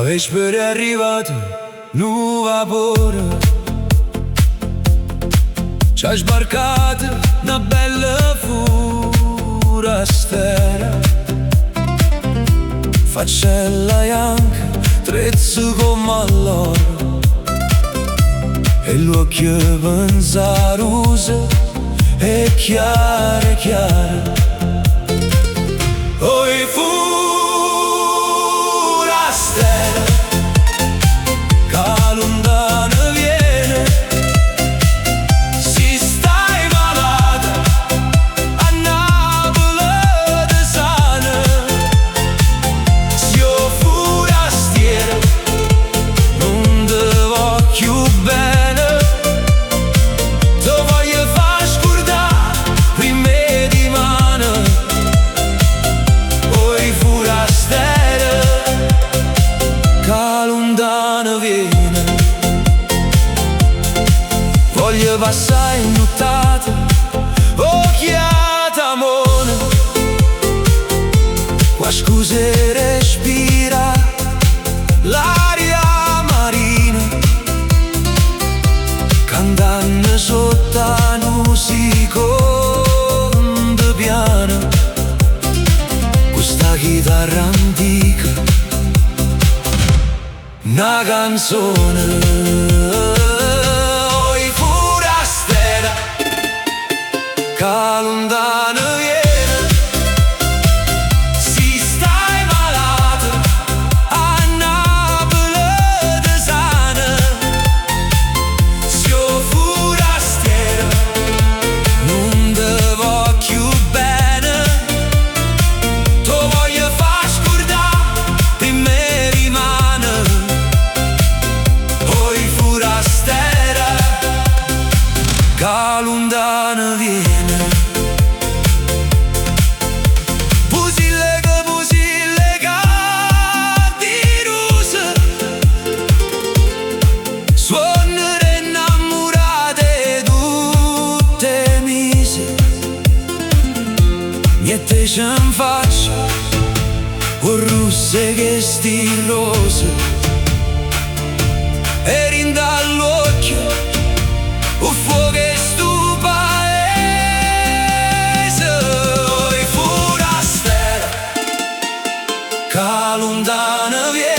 Ești per arrivato, nuova vapore, c'ha sbarcato una bella forastera, faccella bianca, trezzo come all'oro, e l'occhio pensa rosa, è chiara, chiara. Oi forastera, che lontano viene, si stai malata, a Napoli te sana. Se io forastiera, non te voglio bene, te voglio far scordare prima di mano. Oi forastera, che lontano viene, voglio passare in nottata, occhiata amore, qua scuse respira l'aria marina, cantando sotto la musica de piano, questa chitarra antica, una canzone. Oi forastera, che lontano viene, si stai malata, a Napoli te sana. Se io forastiera, non te voglio bene, te voglio far scordare prima di mano. Oi forastera, che lontano viene. Pusille che di rose, suonere innamorate tutte mise, niente ce ne faccio, o russe che sti rose, e rinda all'occhio, o fuoco che stu paese. Oi forastera, che lontano viene.